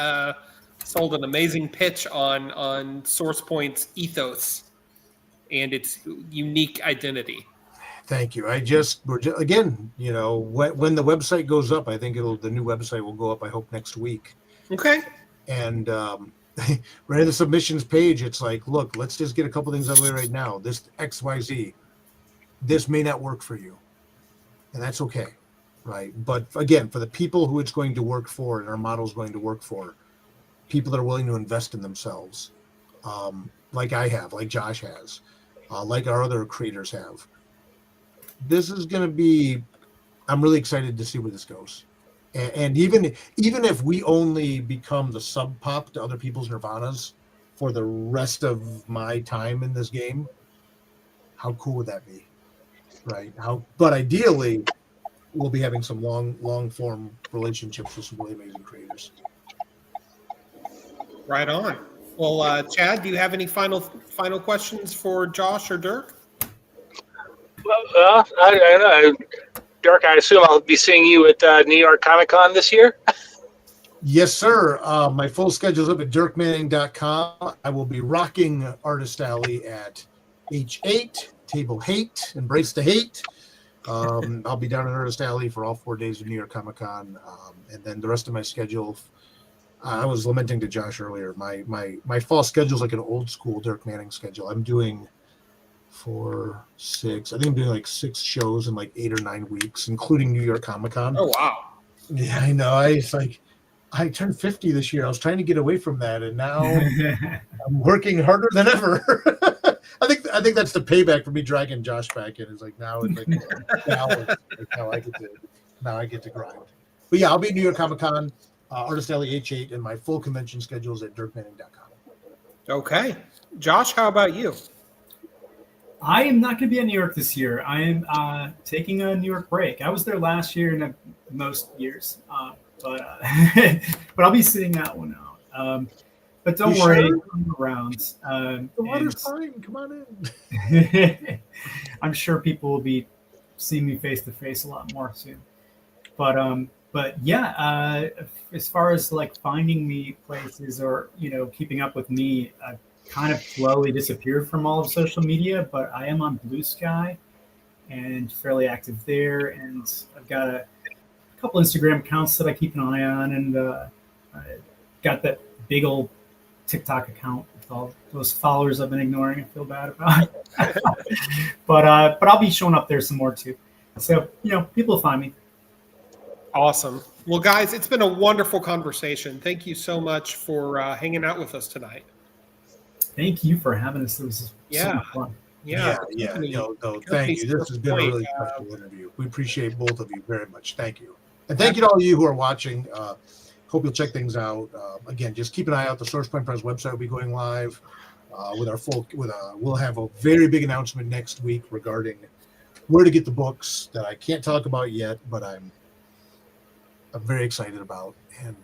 sold an amazing pitch on SourcePoint's ethos and its unique identity. Thank you. Again, you know, when the website goes up, I think the new website will go up, I hope, next week. Okay. And right at the submissions page, it's like, look, let's just get a couple things out of the way right now. This XYZ, this may not work for you. And that's okay. Right. But again, for the people who it's going to work for and our model is going to work for, people that are willing to invest in themselves, like I have, like Josh has, like our other creators have. This is going to be, I'm really excited to see where this goes. And even if we only become the sub pop to other people's Nirvanas for the rest of my time in this game, how cool would that be? Right. But ideally, we'll be having some long form relationships with some really amazing creators. Right on. Well, Chad, do you have any final questions for Josh or Dirk? Well, I don't know. Dirk, I assume I'll be seeing you at New York Comic Con this year? Yes, sir. My full schedule's up at dirkmanning.com. I will be rocking Artist Alley at H8, Table Hate, Embrace the Hate. I'll be down in Artist Alley for all 4 days of New York Comic Con. And then the rest of my schedule, I was lamenting to Josh earlier, my fall schedule is like an old school Dirk Manning schedule. I'm doing 4, 6. I think I'm doing like 6 shows in like 8 or 9 weeks, including New York Comic Con. Oh wow! Yeah, I know. I turned 50 this year. I was trying to get away from that, and now I'm working harder than ever. I think that's the payback for me dragging Josh back in. It's like now I get to grind. But yeah, I'll be at New York Comic Con, Artist Alley H8, and my full convention schedule is at dirkmanning.com. Okay, Josh, how about you? I am not going to be in New York this year. I am taking a New York break. I was there last year and most years, but I'll be sitting that one out. But don't worry, I'm around. The water's fine. Come on in. I'm sure people will be seeing me face to face a lot more soon. But yeah, as far as like finding me places or keeping up with me, I've kind of slowly disappeared from all of social media. But I am on Blue Sky and fairly active there, and I've got a couple Instagram accounts that I keep an eye on, and I got that big old TikTok account with all those followers I've been ignoring. I feel bad about it. but I'll be showing up there some more too. So people will find me. Awesome. Well, guys, it's been a wonderful conversation. Thank you so much for hanging out with us tonight. Thank you for having us. It was so much fun. Yeah. Thank you. This has been a really special interview. We appreciate both of you very much. Thank you. And thank you to all you who are watching. hope you'll check things out. Again, just keep an eye out. The SourcePoint Press website will be going live with our full. We'll have a very big announcement next week regarding where to get the books that I can't talk about yet, but I'm very excited about. And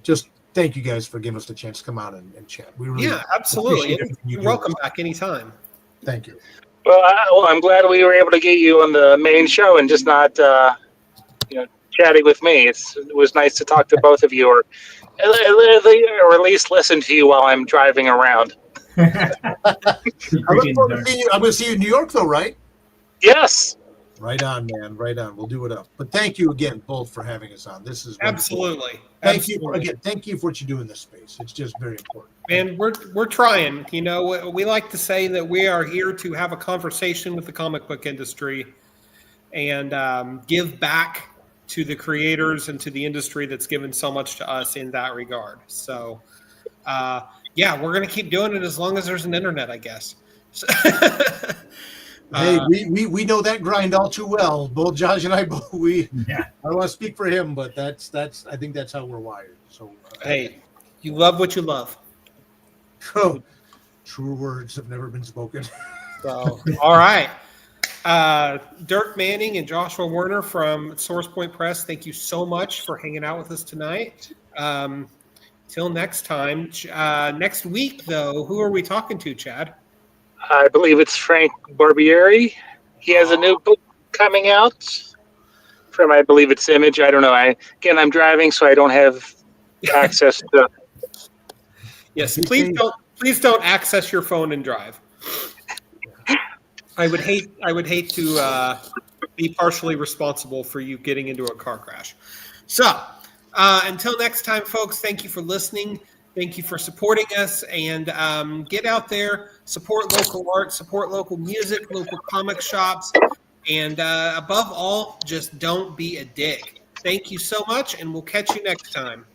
just thank you guys for giving us the chance to come out and chat. We really absolutely. You're welcome back anytime. Thank you. Well, I'm glad we were able to get you on the main show and just not, chatting with me. It was nice to talk to both of you, or at least listen to you while I'm driving around. I look forward to seeing you. I'm going to see you in New York, though, right? Yes. Right on, man. Right on. We'll do it up. But thank you again, both, for having us on. This is absolutely. Thank you again. Thank you for what you do in this space. It's just very important. And we're trying. We like to say that we are here to have a conversation with the comic book industry and give back to the creators and to the industry that's given so much to us in that regard. So, we're going to keep doing it as long as there's an internet, I guess. Hey, we know that grind all too well. Both Josh and I, I don't want to speak for him, but that's I think that's how we're wired. So hey, you love what you love. Oh, truer words have never been spoken. So, all right. Dirk Manning and Joshua Werner from SourcePoint Press, thank you so much for hanging out with us tonight. Till next time. Next week, though, who are we talking to, Chad? I believe it's Frank Barbieri. He has a new book coming out from, I believe it's Image. I don't know. I'm driving, so I don't have access to. Yes, please don't access your phone and drive. I would hate to be partially responsible for you getting into a car crash. So until next time, folks, thank you for listening. Thank you for supporting us, and get out there, support local art, support local music, local comic shops, and above all, just don't be a dick. Thank you so much, and we'll catch you next time.